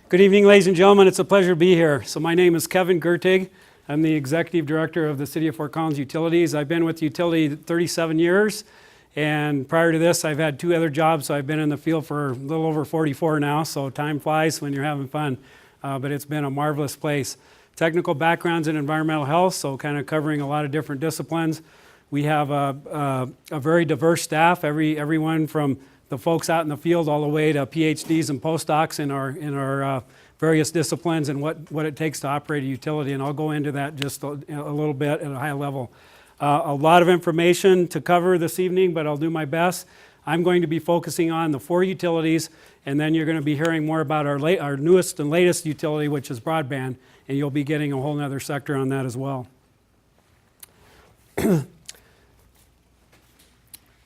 Good evening, ladies and gentlemen. It's a pleasure to be here. So my name is Kevin Gertig. I'm the Executive Director of the City of Fort Collins Utilities. I've been with the utility 37 years, and prior to this, I've had 2 other jobs, so I've been in the field for a little over 44 now, so time flies when you're having fun, but it's been a marvelous place. Technical backgrounds in environmental health, so kind of covering a lot of different disciplines. We have a very diverse staff, everyone from the folks out in the field all the way to PhDs and postdocs in our various disciplines and what it takes to operate a utility, and I'll go into that just a little bit at a high level. A lot of information to cover this evening, but I'll do my best. I'm going to be focusing on the 4 utilities, and then you're going to be hearing more about our newest and latest utility, which is broadband, and you'll be getting a whole other sector on that as well.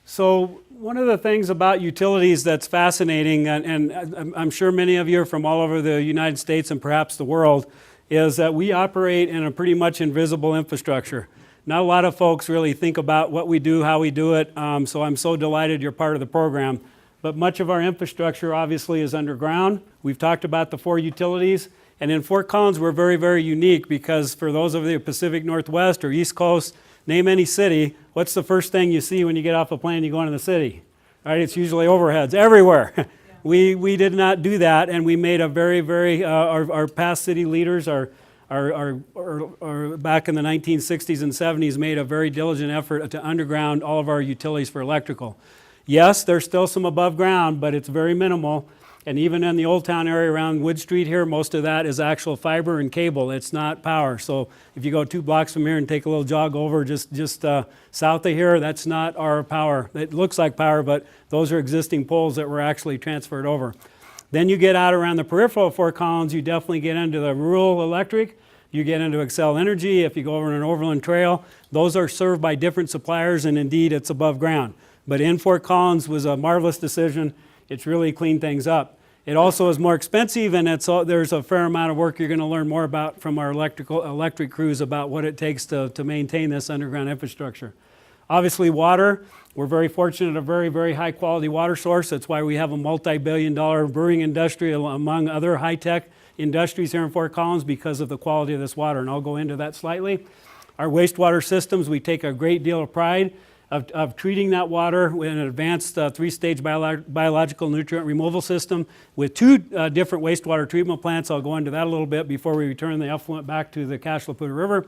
So one of the things about utilities that's fascinating, and I'm sure many of you are from all over the United States and perhaps the world, is that we operate in a pretty much invisible infrastructure. Not a lot of folks really think about what we do, how we do it, so I'm so delighted you're part of the program. But much of our infrastructure obviously is underground. We've talked about the 4 utilities, and in Fort Collins we're very, very unique because for those of the Pacific Northwest or East Coast, name any city, what's the first thing you see when you get off a plane and you go into the city? Right, it's usually overheads everywhere. Yeah. We did not do that, and we made a very, very, our past city leaders are back in the 1960s and 70s made a very diligent effort to underground all of our utilities for electrical. Yes, there's still some above ground, but it's very minimal. And even in the Old Town area around Wood Street here, most of that is actual fiber and cable. It's not power. So if you go 2 blocks from here and take a little jog over just south of here, that's not our power. It looks like power, but those are existing poles that were actually transferred over. Then you get out around the peripheral of Fort Collins, you definitely get into the rural electric. You get into Excel Energy. If you go over an overland trail, those are served by different suppliers, and indeed it's above ground. But in Fort Collins was a marvelous decision. It's really cleaned things up. It also is more expensive, and there's a fair amount of work you're going to learn more about from our electric crews about what it takes to maintain this underground infrastructure. Obviously water, we're very fortunate, a very, very high quality water source. That's why we have a multi-billion-dollar brewing industry among other high-tech industries here in Fort Collins because of the quality of this water, and I'll go into that slightly. Our wastewater systems, we take a great deal of pride of treating that water with an advanced 3-stage biological nutrient removal system with 2 different wastewater treatment plants. I'll go into that a little bit before we return the effluent back to the Cashlaputa River.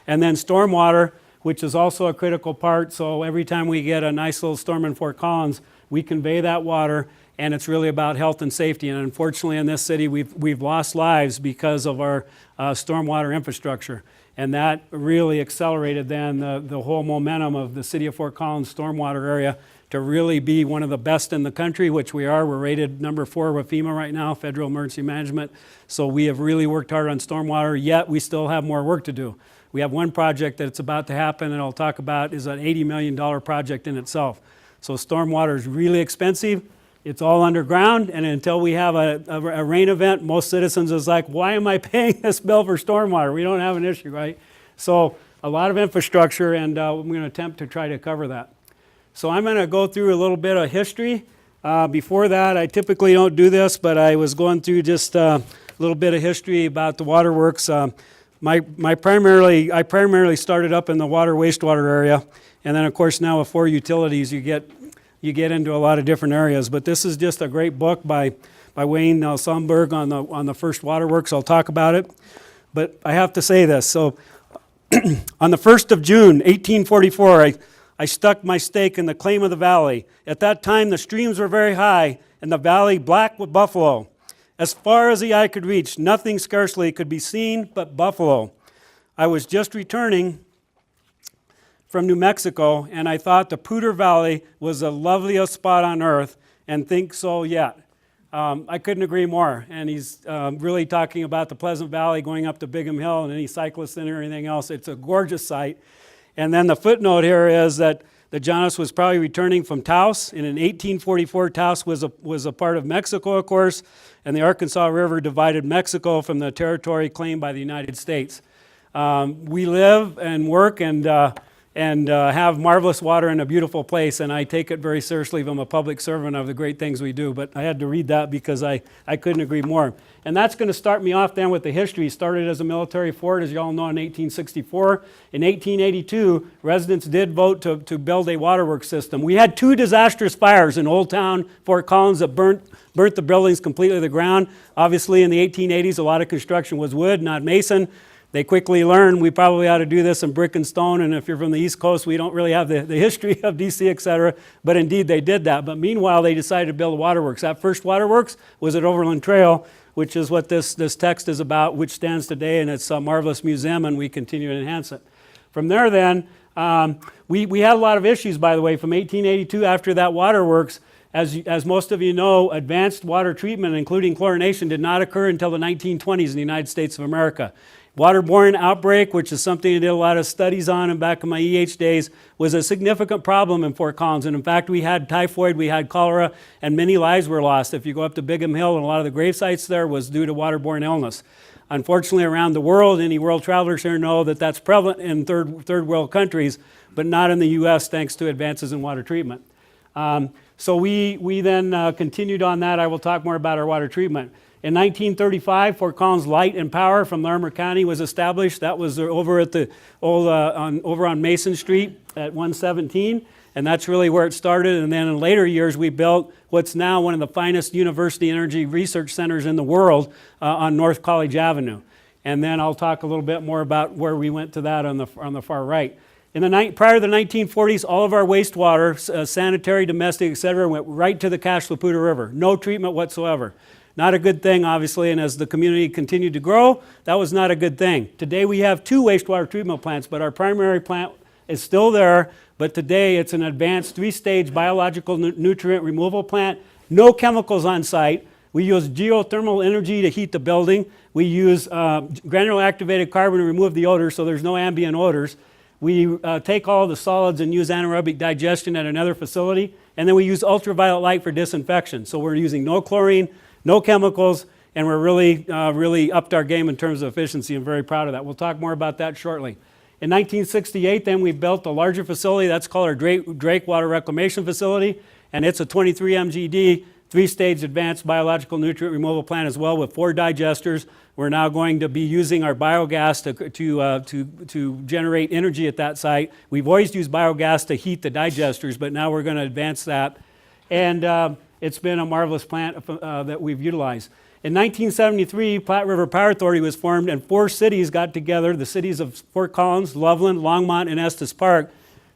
And then stormwater, which is also a critical part. So every time we get a nice little storm in Fort Collins, we convey that water, and it's really about health and safety. And unfortunately in this city, we've lost lives because of our stormwater infrastructure. And that really accelerated then the whole momentum of the City of Fort Collins stormwater area to really be one of the best in the country, which we are. We're rated number 4 with FEMA right now, Federal Emergency Management. So we have really worked hard on stormwater, yet we still have more work to do. We have one project that's about to happen, and I'll talk about, is an $80 million project in itself. So stormwater is really expensive. It's all underground, and until we have a rain event, most citizens is like, why am I paying this bill for stormwater? We don't have an issue, right? So a lot of infrastructure, and I'm going to attempt to try to cover that. So I'm going to go through a little bit of history. Before that, I typically don't do this, but I was going through just a little bit of history about the waterworks. I primarily started up in the water wastewater area, and then of course now with 4 utilities, you get into a lot of different areas. But this is just a great book by Wayne Sundberg on the first waterworks. I'll talk about it. But I have to say this. So on the 1st of June, 1844, I stuck my stake in the claim of the valley. At that time, the streams were very high, and the valley black with buffalo. As far as the eye could reach, nothing scarcely could be seen but buffalo. I was just returning from New Mexico, and I thought the Poudre Valley was the loveliest spot on earth, and think so yet. I couldn't agree more. And he's really talking about the Pleasant Valley going up to Bigham Hill, and any cyclists and everything else. It's a gorgeous sight. And then the footnote here is that Jonas was probably returning from Taos, and in 1844 Taos was a part of Mexico, of course, and the Arkansas River divided Mexico from the territory claimed by the United States. We live and work and have marvelous water in a beautiful place, and I take it very seriously. I'm a public servant of the great things we do, but I had to read that because I couldn't agree more. And that's going to start me off then with the history. It started as a military fort, as you all know, in 1864. In 1882, residents did vote to build a waterworks system. We had 2 disastrous fires in Old Town, Fort Collins, that burnt the buildings completely to the ground. Obviously, in the 1880s, a lot of construction was wood, not mason. They quickly learned we probably ought to do this in brick and stone, and if you're from the East Coast, we don't really have the history of DC, etc., but indeed they did that. But meanwhile, they decided to build a waterworks. That first waterworks was at Overland Trail, which is what this text is about, which stands today, and it's a marvelous museum, and we continue to enhance it. From there then, we had a lot of issues, by the way, from 1882 after that waterworks. As most of you know, advanced water treatment, including chlorination, did not occur until the 1920s in the United States of America. Waterborne outbreak, which is something I did a lot of studies on back in my EH days, was a significant problem in Fort Collins. And in fact, we had typhoid, we had cholera, and many lives were lost. If you go up to Bigham Hill, and a lot of the grave sites there was due to waterborne illness. Unfortunately, around the world, any world travelers here know that that's prevalent in third world countries, but not in the U.S. thanks to advances in water treatment. So we then continued on that. I will talk more about our water treatment. In 1935, Fort Collins Light and Power from Larimer County was established. That was over at the old over on Mason Street at 117, and that's really where it started. And then in later years, we built what's now one of the finest university energy research centers in the world on North College Avenue. And then I'll talk a little bit more about where we went to that on the far right. Prior to the 1940s, all of our wastewater, sanitary, domestic, etc., went right to the Cache-la-Poudre River. No treatment whatsoever. Not a good thing, obviously, and as the community continued to grow, that was not a good thing. Today we have 2 wastewater treatment plants, but our primary plant is still there, but today it's an advanced 3-stage biological nutrient removal plant. No chemicals on site. We use geothermal energy to heat the building. We use granular activated carbon to remove the odors, so there's no ambient odors. We take all the solids and use anaerobic digestion at another facility, and then we use ultraviolet light for disinfection. So we're using no chlorine, no chemicals, and we're really upped our game in terms of efficiency. I'm very proud of that. We'll talk more about that shortly. In 1968, then we built a larger facility. That's called our Drake Water Reclamation Facility, and it's a 23 MGD, 3-stage advanced biological nutrient removal plant as well with 4 digesters. We're now going to be using our biogas to generate energy at that site. We've always used biogas to heat the digesters, but now we're going to advance that. And it's been a marvelous plant that we've utilized. In 1973, Platte River Power Authority was formed, and 4 cities got together, the cities of Fort Collins, Loveland, Longmont, and Estes Park,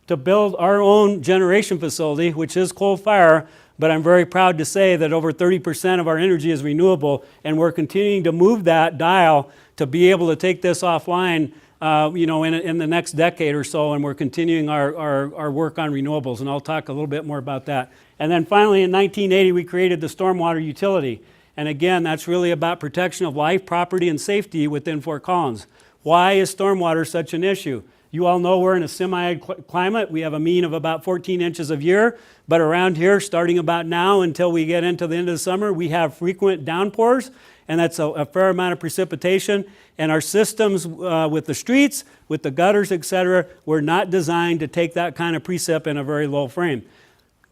to build our own generation facility, which is coal-fire, but I'm very proud to say that over 30% of our energy is renewable, and we're continuing to move that dial to be able to take this offline in the next decade or so, and we're continuing our work on renewables, and I'll talk a little bit more about that. And then finally, in 1980, we created the Stormwater Utility. And again, that's really about protection of life, property, and safety within Fort Collins. Why is stormwater such an issue? You all know we're in a semi-arid climate. We have a mean of about 14 inches a year, but around here, starting about now until we get into the end of the summer, we have frequent downpours, and that's a fair amount of precipitation. And our systems with the streets, with the gutters, etc., were not designed to take that kind of precip in a very low frame.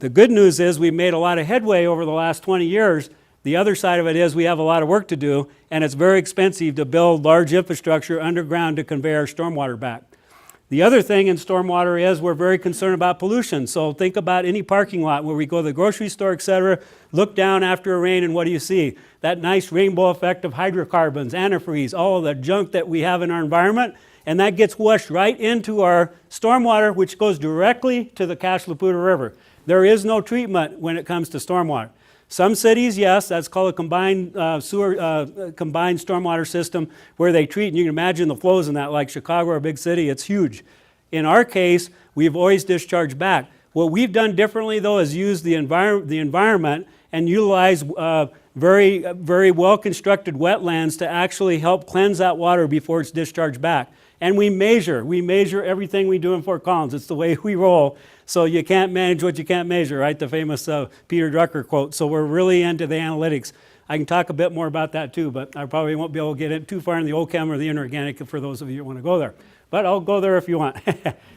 The good news is we've made a lot of headway over the last 20 years. The other side of it is we have a lot of work to do, and it's very expensive to build large infrastructure underground to convey our stormwater back. The other thing in stormwater is we're very concerned about pollution. So think about any parking lot where we go to the grocery store, etc., look down after a rain, and what do you see? That nice rainbow effect of hydrocarbons, antifreeze, all of the junk that we have in our environment, and that gets washed right into our stormwater, which goes directly to the Cache-la-Poudre River. There is no treatment when it comes to stormwater. Some cities, yes, that's called a combined combined stormwater system where they treat, and you can imagine the flows in that, like Chicago, a big city, it's huge. In our case, we've always discharged back. What we've done differently, though, is use the environment and utilize very well-constructed wetlands to actually help cleanse that water before it's discharged back. And we measure everything we do in Fort Collins. It's the way we roll. So you can't manage what you can't measure, right? The famous Peter Drucker quote. So we're really into the analytics. I can talk a bit more about that too, but I probably won't be able to get in too far in the old chem or the inorganic for those of you who want to go there. But I'll go there if you want.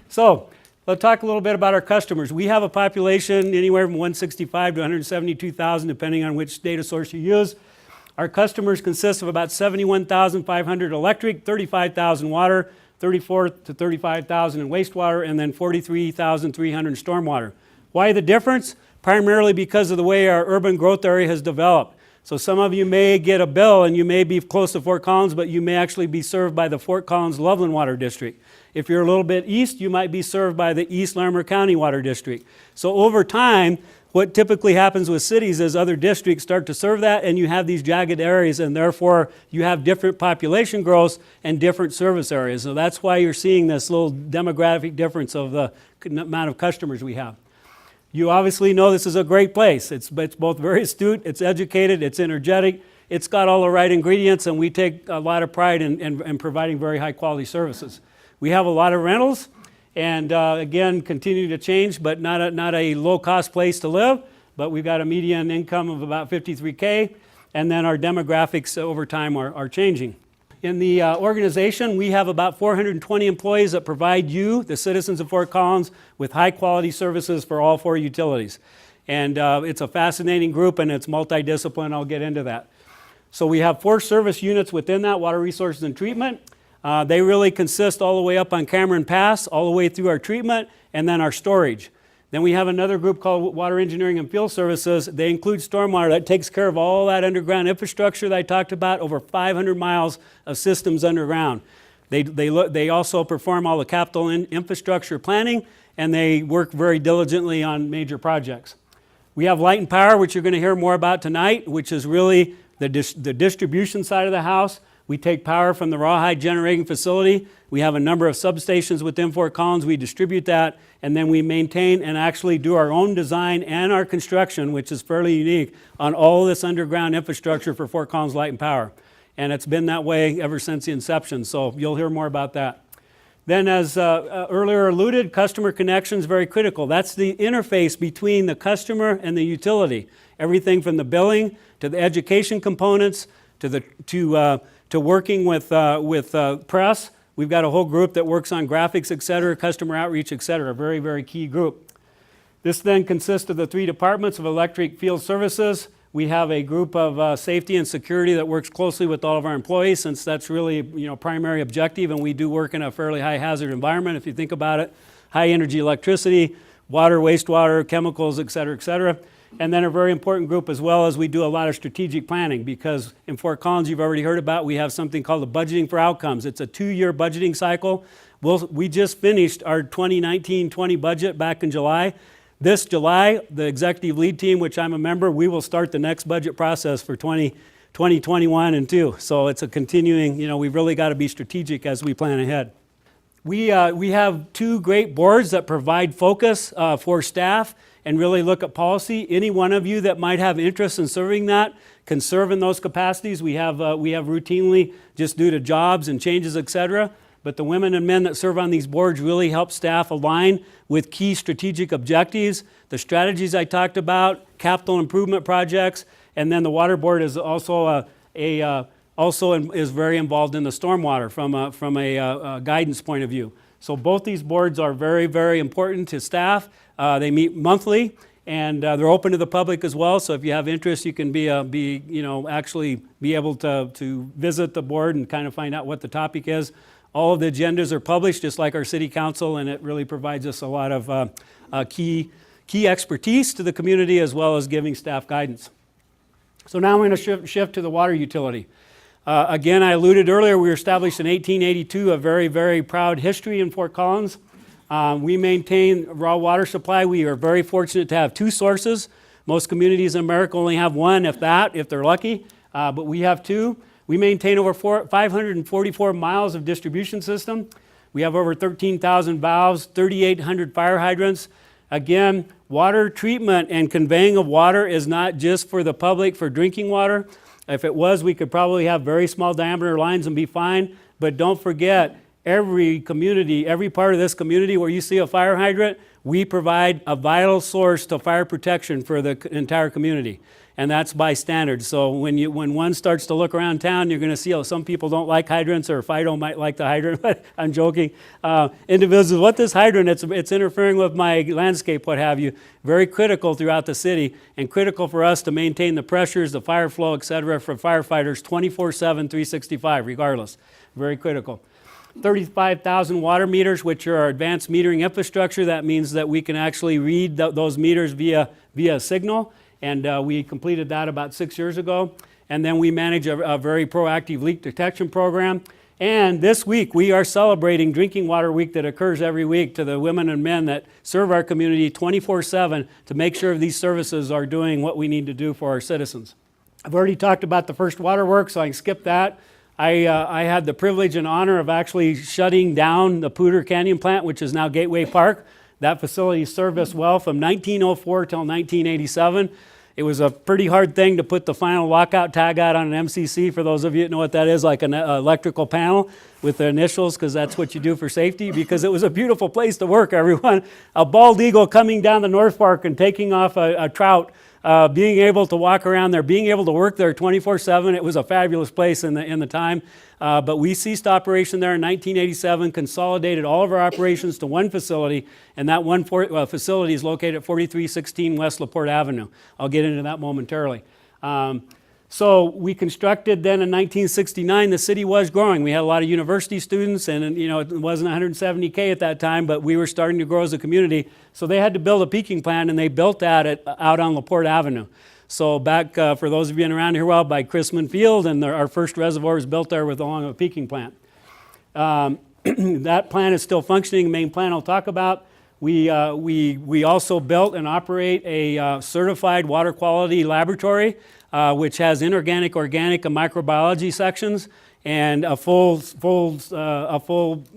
So let's talk a little bit about our customers. We have a population anywhere from 165 to 172,000, depending on which data source you use. Our customers consist of about 71,500 electric, 35,000 water, 34 to 35,000 in wastewater, and then 43,300 in stormwater. Why the difference? Primarily because of the way our urban growth area has developed. So some of you may get a bill and you may be close to Fort Collins, but you may actually be served by the Fort Collins Loveland Water District. If you're a little bit east, you might be served by the East Larimer County Water District. So over time, what typically happens with cities is other districts start to serve that, and you have these jagged areas, and therefore you have different population growths and different service areas. So that's why you're seeing this little demographic difference of the amount of customers we have. You obviously know this is a great place. It's both very astute, it's educated, it's energetic, it's got all the right ingredients, and we take a lot of pride in providing very high quality services. We have a lot of rentals, and again, continue to change, but not a low-cost place to live. But we've got a median income of about $53K, and then our demographics over time are changing. In the organization, we have about 420 employees that provide you, the citizens of Fort Collins, with high-quality services for all 4 utilities. And it's a fascinating group, and it's multidisciplinary. I'll get into that. So we have 4 service units within that: water resources and treatment. They really consist all the way up on Cameron Pass, all the way through our treatment, and then our storage. Then we have another group called Water Engineering and Field Services. They include stormwater. That takes care of all that underground infrastructure that I talked about, over 500 miles of systems underground. They also perform all the capital infrastructure planning, and they work very diligently on major projects. We have light and power, which you're going to hear more about tonight, which is really the distribution side of the house. We take power from the Rawhide generating facility. We have a number of substations within Fort Collins. We distribute that, and then we maintain and actually do our own design and our construction, which is fairly unique, on all this underground infrastructure for Fort Collins Light and Power. And it's been that way ever since the inception, so you'll hear more about that. Then, as earlier alluded, customer connection is very critical. That's the interface between the customer and the utility. Everything from the billing to the education components to working with press. We've got a whole group that works on graphics, et cetera, customer outreach, et cetera. A very, very key group. This then consists of the 3 departments of electric field services. We have a group of safety and security that works closely with all of our employees, since that's really primary objective, and we do work in a fairly high hazard environment if you think about it. High energy electricity, water, wastewater, chemicals, et cetera, et cetera. And then a very important group as well, as we do a lot of strategic planning, because in Fort Collins, you've already heard about, we have something called the budgeting for outcomes. It's a 2-year budgeting cycle. We just finished our 2019-20 budget back in July. This July, the executive lead team, which I'm a member, we will start the next budget process for 2021 and 2. So it's a continuing, we've really got to be strategic as we plan ahead. We have 2 great boards that provide focus for staff and really look at policy. Any one of you that might have interest in serving that can serve in those capacities. We have routinely, just due to jobs and changes, et cetera. But the women and men that serve on these boards really help staff align with key strategic objectives, the strategies I talked about, capital improvement projects, and then the water board is also is very involved in the stormwater from a guidance point of view. So both these boards are very, very important to staff. They meet monthly, and they're open to the public as well. So if you have interest, you can actually be able to visit the board and kind of find out what the topic is. All of the agendas are published, just like our city council, and it really provides us a lot of key expertise to the community, as well as giving staff guidance. So now I'm going to shift to the water utility. Again, I alluded earlier, we were established in 1882, a very, very proud history in Fort Collins. We maintain raw water supply. We are very fortunate to have 2 sources. Most communities in America only have 1, if they're lucky, but we have 2. We maintain over 544 miles of distribution system. We have over 13,000 valves, 3,800 fire hydrants. Again, water treatment and conveying of water is not just for the public for drinking water. If it was, we could probably have very small diameter lines and be fine. But don't forget, every community, every part of this community where you see a fire hydrant, we provide a vital source to fire protection for the entire community. and that's by standards. So when one starts to look around town, you're going to see how some people don't like hydrants, or Fido might like the hydrant, but I'm joking. Individuals, what this hydrant, it's interfering with my landscape, what have you. Very critical throughout the city, and critical for us to maintain the pressures, the fire flow, et cetera, for firefighters 24/7, 365, regardless. Very critical. 35,000 water meters, which are our advanced metering infrastructure. That means that we can actually read those meters via signal, and we completed that about 6 years ago. And then we manage a very proactive leak detection program. And this week we are celebrating Drinking Water Week that occurs every week to the women and men that serve our community 24/7 to make sure these services are doing what we need to do for our citizens. I've already talked about the first waterworks, so I can skip that. I had the privilege and honor of actually shutting down the Poudre Canyon plant, which is now Gateway Park. That facility served us well from 1904 till 1987. It was a pretty hard thing to put the final lockout tag out on an MCC, for those of you that know what that is, like an electrical panel with the initials, because that's what you do for safety, because it was a beautiful place to work, everyone. A bald eagle coming down the North Fork and taking off a trout, being able to walk around there, being able to work there 24/7. It was a fabulous place in the time. But we ceased operation there in 1987, consolidated all of our operations to one facility, and that one facility is located at 4316 West LaPorte Avenue. I'll get into that momentarily. So we constructed then in 1969. The city was growing. We had a lot of university students, and it wasn't 170K at that time, but we were starting to grow as a community. So they had to build a peaking plant, and they built that out on LaPorte Avenue. So back, for those of you around here, well, by Chrisman Field, and our first reservoir was built there along a peaking plant. That plant is still functioning. The main plant I'll talk about. We also built and operate a certified water quality laboratory, which has inorganic, organic, and microbiology sections, and a full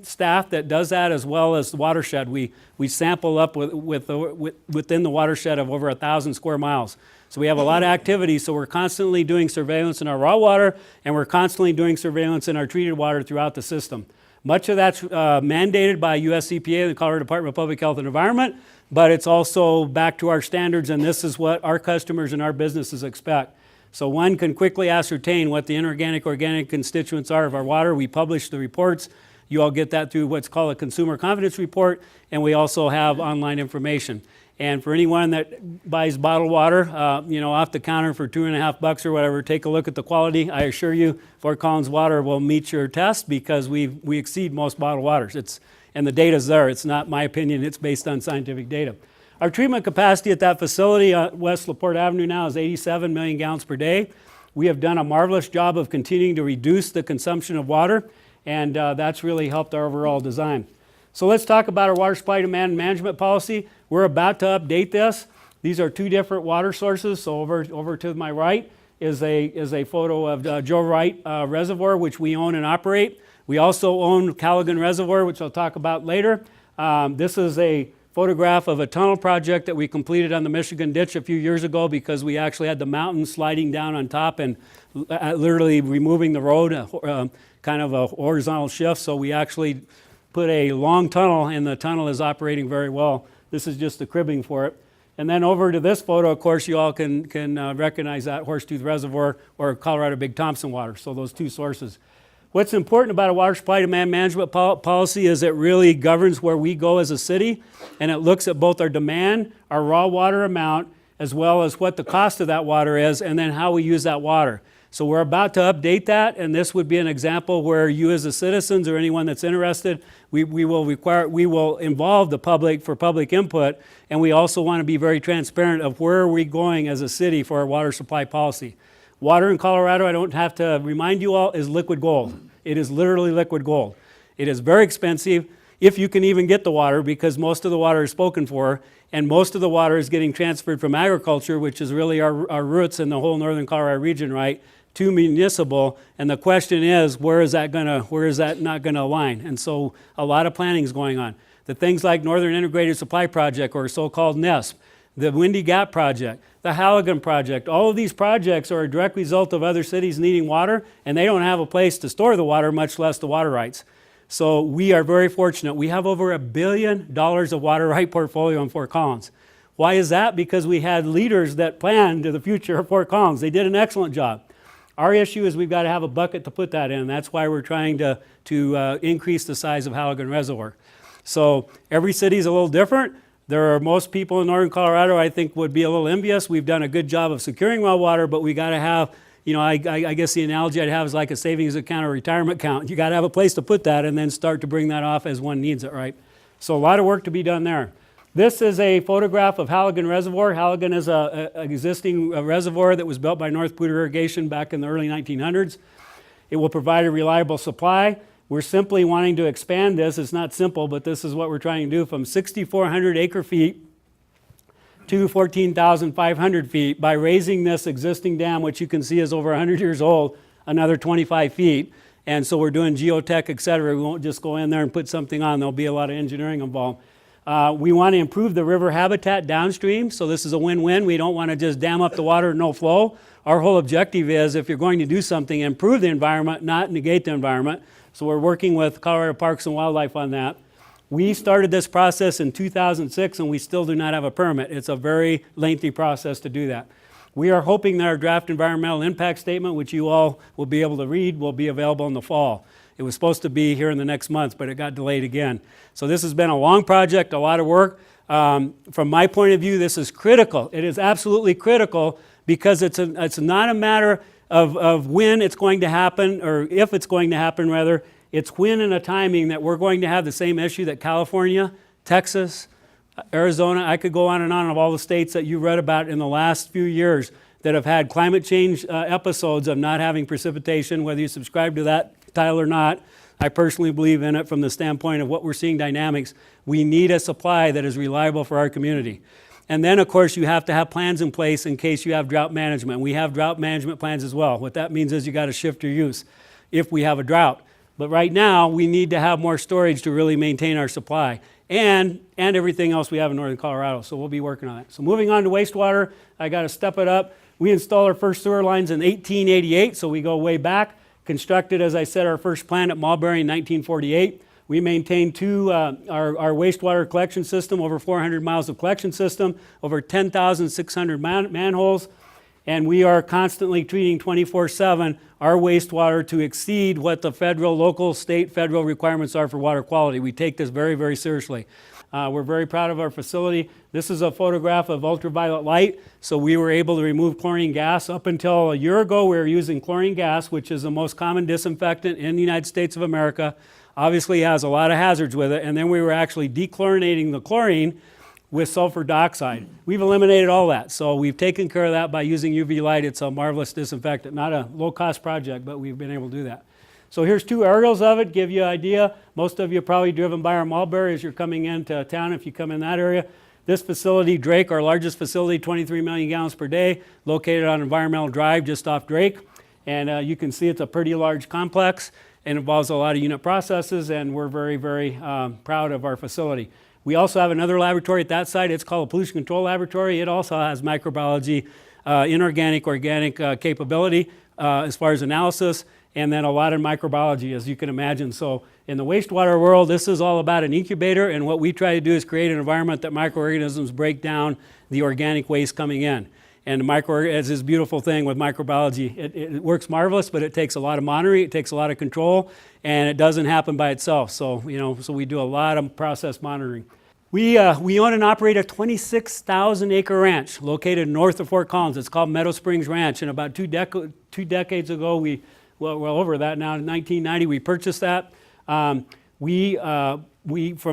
staff that does that, as well as the watershed. We sample up within the watershed of over 1,000 square miles. So we have a lot of activity, so we're constantly doing surveillance in our raw water, and we're constantly doing surveillance in our treated water throughout the system. Much of that's mandated by US EPA, the Colorado Department of Public Health and Environment, but it's also back to our standards, and this is what our customers and our businesses expect. So one can quickly ascertain what the inorganic, organic constituents are of our water. We publish the reports. You all get that through what's called a consumer confidence report, and we also have online information. And for anyone that buys bottled water, off the counter for $2.50 or whatever, take a look at the quality. I assure you, Fort Collins Water will meet your test, because we exceed most bottled waters. And the data's there. It's not my opinion. It's based on scientific data. Our treatment capacity at that facility at West LaPorte Avenue now is 87 million gallons per day. We have done a marvelous job of continuing to reduce the consumption of water, and that's really helped our overall design. So let's talk about our water supply demand management policy. We're about to update this. These are two different water sources. So over to my right is a photo of Joe Wright Reservoir, which we own and operate. We also own Halligan Reservoir, which I'll talk about later. This is a photograph of a tunnel project that we completed on the Michigan Ditch a few years ago, because we actually had the mountain sliding down on top and literally removing the road, kind of a horizontal shift. So we actually put a long tunnel, and the tunnel is operating very well. This is just the cribbing for it. And then over to this photo, of course, you all can recognize that Horsetooth Reservoir or Colorado Big Thompson water. So those two sources. What's important about a water supply demand management policy is it really governs where we go as a city, and it looks at both our demand, our raw water amount, as well as what the cost of that water is, and then how we use that water. So we're about to update that, and this would be an example where you as the citizens or anyone that's interested, we will involve the public for public input, and we also want to be very transparent of where are we going as a city for our water supply policy. Water in Colorado, I don't have to remind you all, is liquid gold. It is literally liquid gold. It is very expensive, if you can even get the water, because most of the water is spoken for, and most of the water is getting transferred from agriculture, which is really our roots in the whole northern Colorado region, right, to municipal. And the question is, where is that not going to align? And so a lot of planning is going on. The things like Northern Integrated Supply Project, or so-called NISP, the Windy Gap Project, the Halligan Project, all of these projects are a direct result of other cities needing water, and they don't have a place to store the water, much less the water rights. So we are very fortunate. We have over $1 billion of water right portfolio in Fort Collins. Why is that? Because we had leaders that planned to the future of Fort Collins. They did an excellent job. Our issue is we've got to have a bucket to put that in. That's why we're trying to increase the size of Halligan Reservoir. So every city is a little different. There are most people in northern Colorado I think would be a little envious. We've done a good job of securing well water, but we got to have, I guess the analogy I'd have is like a savings account or retirement account. You got to have a place to put that and then start to bring that off as one needs it, right? So a lot of work to be done there. This is a photograph of Halligan Reservoir. Halligan is an existing reservoir that was built by North Poudre Irrigation back in the early 1900s. It will provide a reliable supply. We're simply wanting to expand this. It's not simple, but this is what we're trying to do, from 6,400 acre feet to 14,500 feet by raising this existing dam, which you can see is over 100 years old, another 25 feet. And so we're doing geotech, et cetera. We won't just go in there and put something on. There'll be a lot of engineering involved. We want to improve the river habitat downstream, so this is a win-win. We don't want to just dam up the water and no flow. Our whole objective is, if you're going to do something, improve the environment, not negate the environment. So we're working with Colorado Parks and Wildlife on that. We started this process in 2006 and we still do not have a permit. It's a very lengthy process to do that. We are hoping that our draft environmental impact statement, which you all will be able to read, will be available in the fall. It was supposed to be here in the next month, but it got delayed again. So this has been a long project, a lot of work. From my point of view, this is critical. It is absolutely critical because it's not a matter of when it's going to happen, or if it's going to happen, rather. It's when and a timing that we're going to have the same issue that California, Texas, Arizona, I could go on and on, of all the states that you read about in the last few years that have had climate change episodes of not having precipitation, whether you subscribe to that title or not. I personally believe in it from the standpoint of what we're seeing dynamics. We need a supply that is reliable for our community. And then, of course, you have to have plans in place in case you have drought management. We have drought management plans as well. What that means is you got to shift your use if we have a drought. But right now, we need to have more storage to really maintain our supply and everything else we have in northern Colorado. So we'll be working on that. So moving on to wastewater, I got to step it up. We installed our first sewer lines in 1888, so we go way back. Constructed, as I said, our first plant at Mulberry in 1948. We maintain our wastewater collection system, over 400 miles of collection system, over 10,600 manholes, and we are constantly treating 24/7 our wastewater to exceed what the federal, local, state, federal requirements are for water quality. We take this very, very seriously. We're very proud of our facility. This is a photograph of ultraviolet light. So we were able to remove chlorine gas. Up until a year ago, we were using chlorine gas, which is the most common disinfectant in the United States of America. Obviously has a lot of hazards with it. And then we were actually dechlorinating the chlorine with sulfur dioxide. We've eliminated all that. So we've taken care of that by using UV light. It's a marvelous disinfectant. Not a low-cost project, but we've been able to do that. So here's two aerials of it, give you an idea. Most of you have probably driven by our Mulberry as you're coming into town if you come in that area. This facility, Drake, our largest facility, 23 million gallons per day, located on Environmental Drive just off Drake. And you can see it's a pretty large complex and involves a lot of unit processes, and we're very, very proud of our facility. We also have another laboratory at that site. It's called a pollution control laboratory. It also has microbiology, inorganic, organic capability as far as analysis, and then a lot of microbiology, as you can imagine. So in the wastewater world, this is all about an incubator, and what we try to do is create an environment that microorganisms break down the organic waste coming in. And it's this beautiful thing with microbiology. It works marvelous, but it takes a lot of monitoring, it takes a lot of control, and it doesn't happen by itself. So, so we do a lot of process monitoring. We own and operate a 26,000 acre ranch located north of Fort Collins. It's called Meadow Springs Ranch, and about two decades ago, well over that now, in 1990, we purchased that. From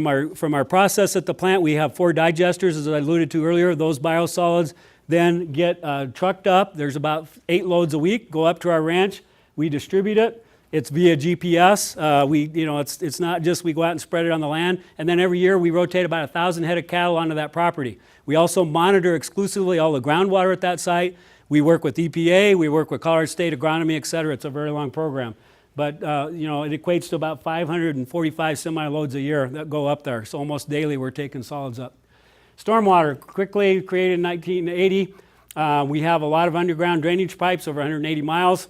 our process at the plant, we have 4 digesters, as I alluded to earlier. Those biosolids then get trucked up. There's about 8 loads a week, go up to our ranch. We distribute it. It's via GPS. It's not just we go out and spread it on the land. And then every year we rotate about 1,000 head of cattle onto that property. We also monitor exclusively all the groundwater at that site. We work with EPA, we work with Colorado State Agronomy, et cetera. It's a very long program. But, it equates to about 545 semi-loads a year that go up there. So almost daily we're taking solids up. Stormwater, quickly created in 1980. We have a lot of underground drainage pipes, over 180 miles.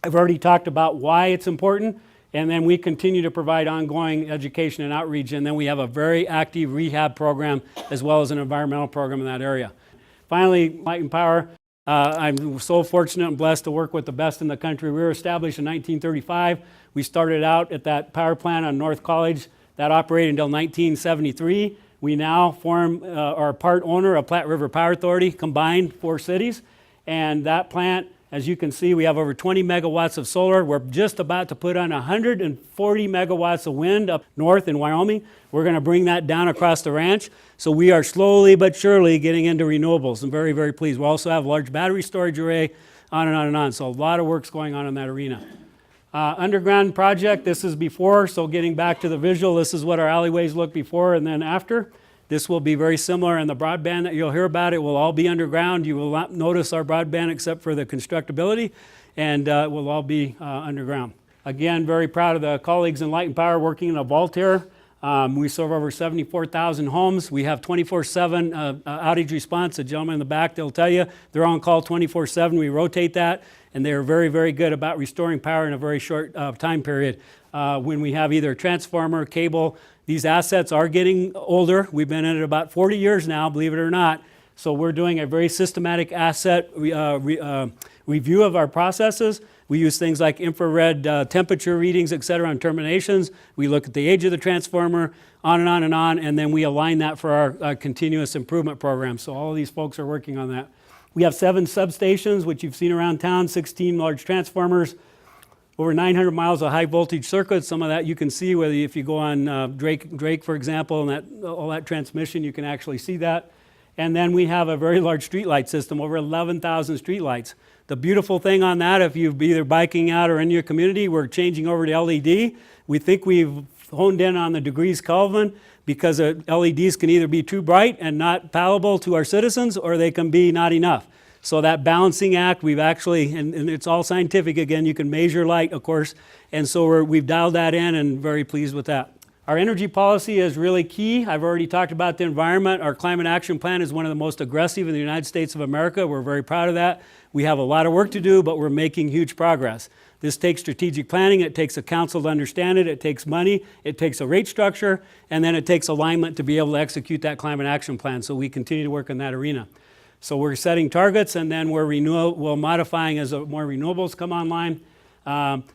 I've already talked about why it's important. And then we continue to provide ongoing education and outreach, and then we have a very active rehab program as well as an environmental program in that area. Finally, Light and Power. I'm so fortunate and blessed to work with the best in the country. We were established in 1935. We started out at that power plant on North College that operated until 1973. We now are part owner of Platte River Power Authority, combined 4 cities. And that plant, as you can see, we have over 20 megawatts of solar. We're just about to put on 140 megawatts of wind up north in Wyoming. We're going to bring that down across the ranch. So we are slowly but surely getting into renewables. I'm very, very pleased. We also have large battery storage array, on and on and on. So a lot of work's going on in that arena. Underground project, this is before, so getting back to the visual, this is what our alleyways look before and then after. This will be very similar, and the broadband that you'll hear about, it will all be underground. You will not notice our broadband except for the constructability, and it will all be underground. Again, very proud of the colleagues in Light and Power working in a vault here. We serve over 74,000 homes. We have 24/7 outage response. The gentleman in the back, they'll tell you, they're on call 24/7. We rotate that, and they're very, very good about restoring power in a very short time period. When we have either transformer, cable, these assets are getting older. We've been in it about 40 years now, believe it or not. So we're doing a very systematic asset review of our processes. We use things like infrared temperature readings, et cetera, on terminations. We look at the age of the transformer, on and on and on, and then we align that for our continuous improvement program. So all of these folks are working on that. We have 7 substations, which you've seen around town, 16 large transformers, over 900 miles of high voltage circuits. Some of that you can see, whether if you go on Drake, for example, and all that transmission, you can actually see that. And then we have a very large streetlight system, over 11,000 streetlights. The beautiful thing on that, if you're either biking out or in your community, we're changing over to LED. We think we've honed in on the degrees Kelvin, because LEDs can either be too bright and not palatable to our citizens, or they can be not enough. So that balancing act, we've actually, and it's all scientific again, you can measure light, of course, and so we've dialed that in and very pleased with that. Our energy policy is really key. I've already talked about the environment. Our climate action plan is one of the most aggressive in the United States of America. We're very proud of that. We have a lot of work to do, but we're making huge progress. This takes strategic planning. It takes a council to understand it. It takes money. It takes a rate structure, and then it takes alignment to be able to execute that climate action plan. So we continue to work in that arena. So we're setting targets, and then we're modifying as more renewables come online.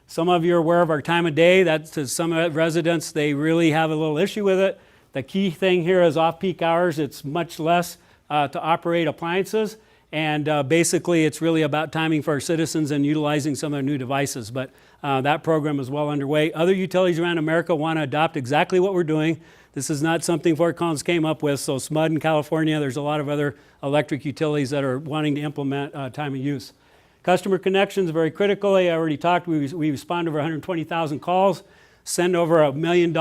Some of you are aware of our time of day. That's to some residents, they really have a little issue with it. The key thing here is off-peak hours. It's much less to operate appliances, and basically it's really about timing for our citizens and utilizing some of their new devices. But that program is well underway. Other utilities around America want to adopt exactly what we're doing. This is not something Fort Collins came up with. So SMUD in California, there's a lot of other electric utilities that are wanting to implement time of use. Customer connections, very critically. I already talked, we respond to over 120,000 calls, send over $1 million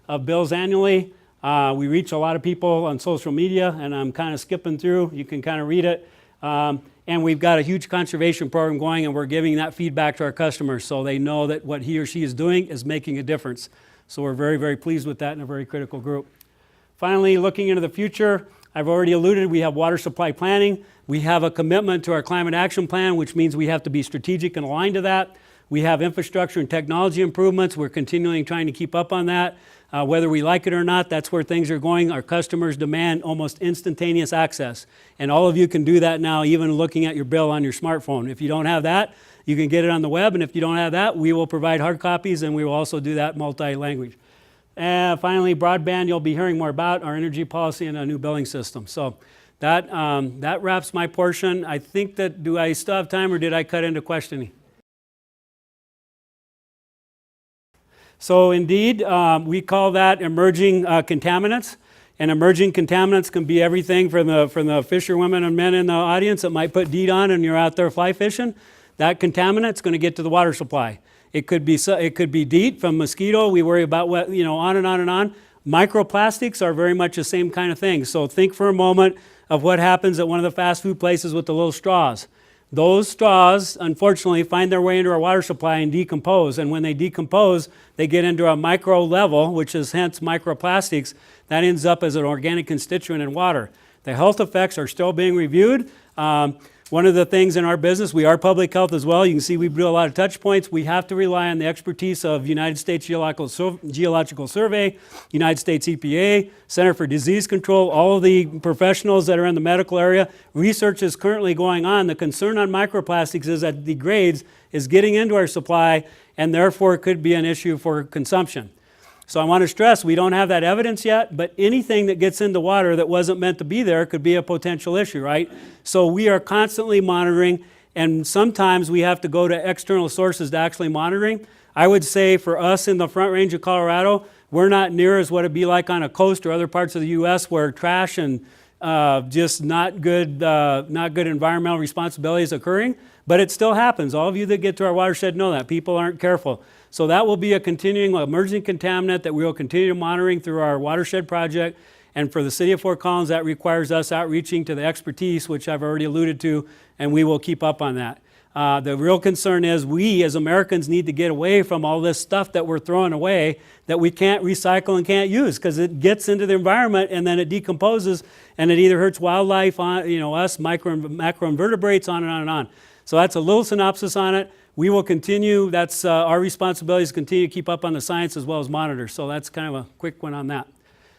of bills annually. We reach a lot of people on social media, and I'm kind of skipping through. You can kind of read it. And we've got a huge conservation program going, and we're giving that feedback to our customers so they know that what he or she is doing is making a difference. So we're very, very pleased with that in a very critical group. Finally, looking into the future, I've already alluded, we have water supply planning. We have a commitment to our climate action plan, which means we have to be strategic and aligned to that. We have infrastructure and technology improvements. We're continually trying to keep up on that. Whether we like it or not, that's where things are going. Our customers demand almost instantaneous access. And all of you can do that now, even looking at your bill on your smartphone. If you don't have that, you can get it on the web. And if you don't have that, we will provide hard copies, and we will also do that multi-language. And finally, broadband, you'll be hearing more about our energy policy and a new billing system. So that wraps my portion. I think that, do I still have time, or did I cut into questioning? So indeed, we call that emerging contaminants. And emerging contaminants can be everything from the fisherwomen and men in the audience that might put DEET on and you're out there fly fishing. That contaminant's going to get to the water supply. It could be DEET from mosquito. We worry about what, on and on and on. Microplastics are very much the same kind of thing. So think for a moment of what happens at one of the fast food places with the little straws. Those straws, unfortunately, find their way into our water supply and decompose. And when they decompose, they get into a micro level, which is hence microplastics. That ends up as an organic constituent in water. The health effects are still being reviewed. One of the things in our business, we are public health as well. You can see we do a lot of touch points. We have to rely on the expertise of United States Geological Survey, United States EPA, Center for Disease Control, all of the professionals that are in the medical area. Research is currently going on. The concern on microplastics is that it degrades, is getting into our supply, and therefore it could be an issue for consumption. So I want to stress, we don't have that evidence yet, but anything that gets into water that wasn't meant to be there could be a potential issue, right? So we are constantly monitoring, and sometimes we have to go to external sources to actually monitoring. I would say for us in the Front Range of Colorado, we're not near as what it'd be like on a coast or other parts of the U.S. where trash and just not good environmental responsibility is occurring, but it still happens. All of you that get to our watershed know that. People aren't careful. So that will be a continuing emerging contaminant that we will continue monitoring through our watershed project. And for the city of Fort Collins, that requires us outreaching to the expertise, which I've already alluded to, and we will keep up on that. The real concern is we as Americans need to get away from all this stuff that we're throwing away that we can't recycle and can't use, because it gets into the environment and then it decomposes and it either hurts wildlife, us, macroinvertebrates, on and on and on. So that's a little synopsis on it. We will continue. That's our responsibility, is to continue to keep up on the science as well as monitor. So that's kind of a quick one on that.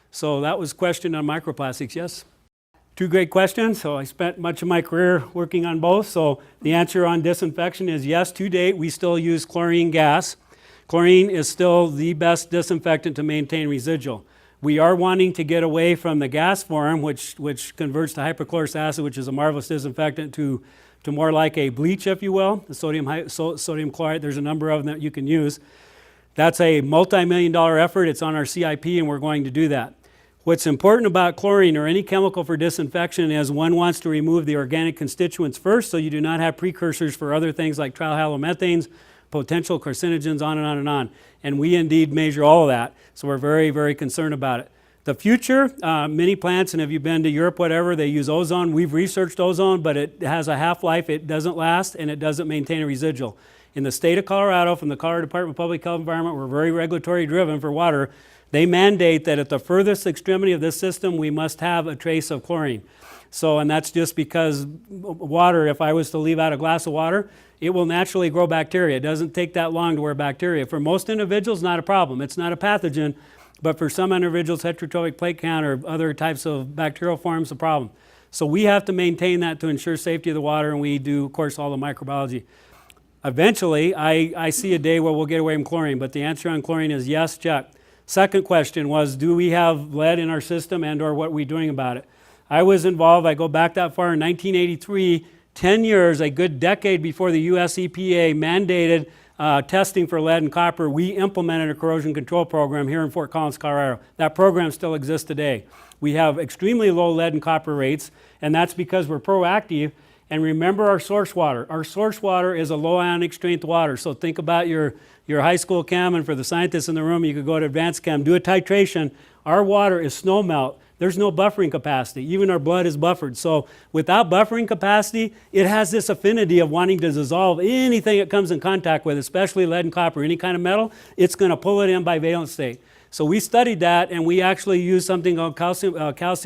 So that was a question on microplastics, yes? Two great questions. So I spent much of my career working on both. So the answer on disinfection is yes, to date we still use chlorine gas. Chlorine is still the best disinfectant to maintain residual. We are wanting to get away from the gas form, which converts to hypochlorous acid, which is a marvelous disinfectant, to more like a bleach, if you will, the sodium chloride. There's a number of them that you can use. That's a multi-million-dollar effort. It's on our CIP, and we're going to do that. What's important about chlorine or any chemical for disinfection is one wants to remove the organic constituents first, so you do not have precursors for other things like trihalomethanes, potential carcinogens, on and on and on. And we indeed measure all of that, so we're very, very concerned about it. The future, many plants, and if you've been to Europe, whatever, they use ozone. We've researched ozone, but it has a half-life. It doesn't last, and it doesn't maintain a residual. In the state of Colorado, from the Colorado Department of Public Health and Environment, we're very regulatory driven for water. They mandate that at the furthest extremity of this system, we must have a trace of chlorine. So, and that's just because water, if I was to leave out a glass of water, it will naturally grow bacteria. It doesn't take that long to wear bacteria. For most individuals, not a problem. It's not a pathogen. But for some individuals, heterotrophic plate count or other types of bacterial forms, a problem. So we have to maintain that to ensure safety of the water, and we do, of course, all the microbiology. Eventually, I see a day where we'll get away from chlorine, but the answer on chlorine is yes, check. Second question was, do we have lead in our system and or what are we doing about it? I was involved, I go back that far, in 1983, 10 years, a good decade before the US EPA mandated testing for lead and copper. We implemented a corrosion control program here in Fort Collins, Colorado. That program still exists today. We have extremely low lead and copper rates, and that's because we're proactive. And remember our source water. Our source water is a low ionic strength water. So think about your high school chem, and for the scientists in the room, you could go to advanced chem, do a titration. Our water is snow melt. There's no buffering capacity. Even our blood is buffered. So without buffering capacity, it has this affinity of wanting to dissolve anything it comes in contact with, especially lead and copper, any kind of metal. It's going to pull it in by valence state. So we studied that, and we actually used something called calcium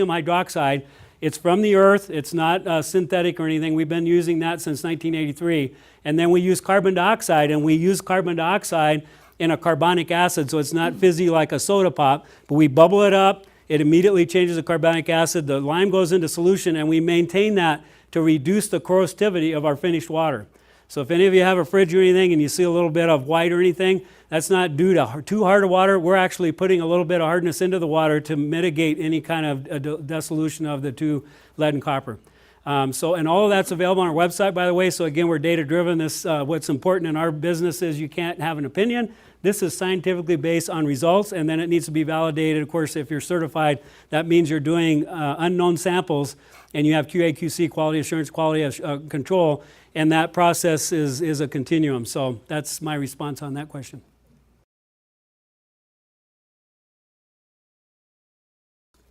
hydroxide. It's from the earth. It's not synthetic or anything. We've been using that since 1983. And then we use carbon dioxide, and we use carbon dioxide in a carbonic acid, so it's not fizzy like a soda pop, but we bubble it up. It immediately changes the carbonic acid. The lime goes into solution, and we maintain that to reduce the corrosivity of our finished water. So if any of you have a fridge or anything and you see a little bit of white or anything, that's not due to too hard of water. We're actually putting a little bit of hardness into the water to mitigate any kind of dissolution of the two, lead and copper. And all of that's available on our website, by the way. So again, we're data driven. What's important in our business is you can't have an opinion. This is scientifically based on results, and then it needs to be validated. Of course, if you're certified, that means you're doing unknown samples, and you have QA, QC, quality assurance, quality control, and that process is a continuum. So that's my response on that question.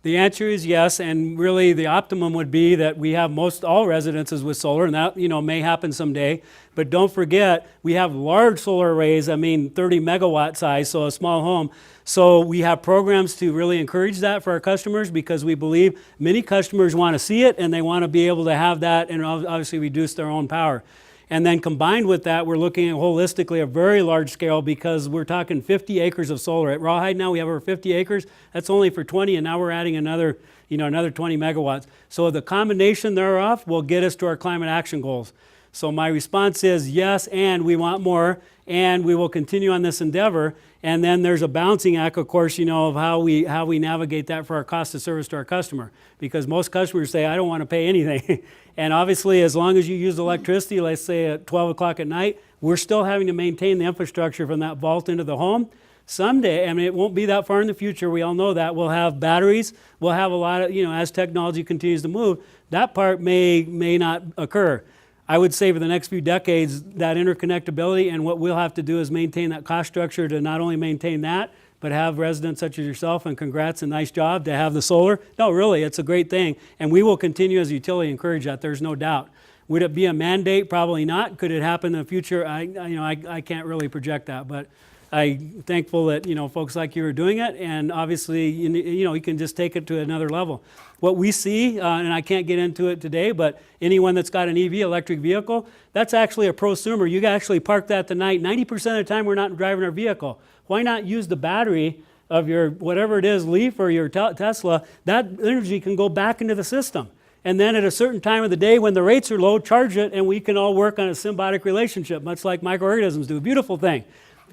The answer is yes, and really the optimum would be that we have most all residences with solar, and that may happen someday. But don't forget, we have large solar arrays, 30 megawatt size, so a small home. So we have programs to really encourage that for our customers, because we believe many customers want to see it and they want to be able to have that and obviously reduce their own power. And then combined with that, we're looking at holistically a very large scale, because we're talking 50 acres of solar. At Rawhide now we have over 50 acres. That's only for 20, and now we're adding another 20 megawatts. So the combination thereof will get us to our climate action goals. So my response is yes, and we want more, and we will continue on this endeavor. And then there's a balancing act, of course, of how we navigate that for our cost of service to our customer. Because most customers say, I don't want to pay anything. And obviously, as long as you use electricity, let's say at 12 o'clock at night, we're still having to maintain the infrastructure from that vault into the home. Someday, it won't be that far in the future, we all know that, we'll have batteries, we'll have a lot of, as technology continues to move, that part may not occur. I would say for the next few decades, that interconnectability, and what we'll have to do is maintain that cost structure to not only maintain that, but have residents such as yourself, and congrats and nice job to have the solar. No, really, it's a great thing, and we will continue as a utility encourage that, there's no doubt. Would it be a mandate? Probably not. Could it happen in the future? I can't really project that, but I'm thankful that folks like you are doing it, and obviously you can just take it to another level. What we see, and I can't get into it today, but anyone that's got an EV, electric vehicle, that's actually a prosumer. You can actually park that tonight. 90% of the time we're not driving our vehicle. Why not use the battery of your whatever it is, Leaf or your Tesla? That energy can go back into the system. And then at a certain time of the day when the rates are low, charge it, and we can all work on a symbiotic relationship, much like microorganisms do. Beautiful thing.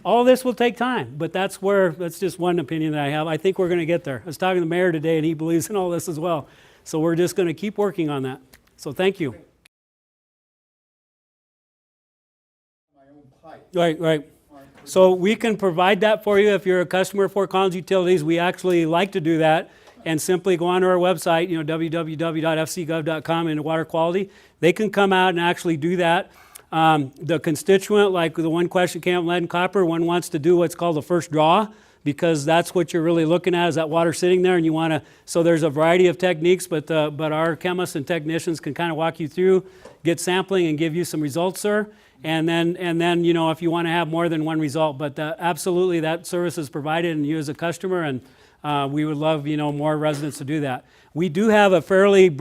All this will take time, but that's just one opinion that I have. I think we're going to get there. I was talking to the mayor today, and he believes in all this as well. So we're just going to keep working on that. So thank you. Right. So we can provide that for you if you're a customer of Fort Collins Utilities. We actually like to do that, and simply go onto our website, www.fcgov.com, into water quality. They can come out and actually do that. The constituent, like the one question came up, lead and copper, one wants to do what's called the first draw, because that's what you're really looking at, is that water sitting there, and you want to, so there's a variety of techniques, but our chemists and technicians can kind of walk you through, get sampling, and give you some results, sir. And then if you want to have more than one result, but absolutely that service is provided, and you as a customer, and we would love more residents to do that. We do have a fairly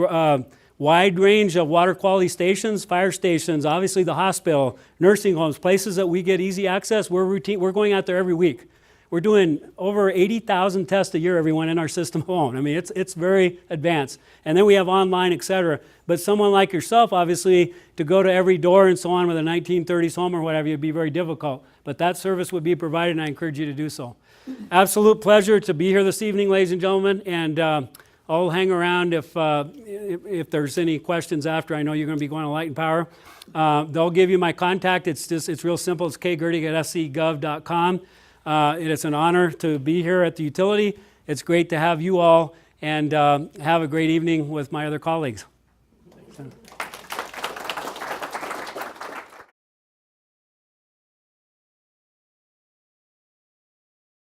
wide range of water quality stations, fire stations, obviously the hospital, nursing homes, places that we get easy access. We're going out there every week. We're doing over 80,000 tests a year, everyone, in our system alone. It's very advanced. And then we have online, et cetera. But someone like yourself, obviously, to go to every door and so on with a 1930s home or whatever, it'd be very difficult. But that service would be provided, and I encourage you to do so. Absolute pleasure to be here this evening, ladies and gentlemen. And I'll hang around if there's any questions after. I know you're going to be going to Light and Power. They'll give you my contact. It's real simple. It's kgertig@fcgov.com. It's an honor to be here at the utility. It's great to have you all, and have a great evening with my other colleagues.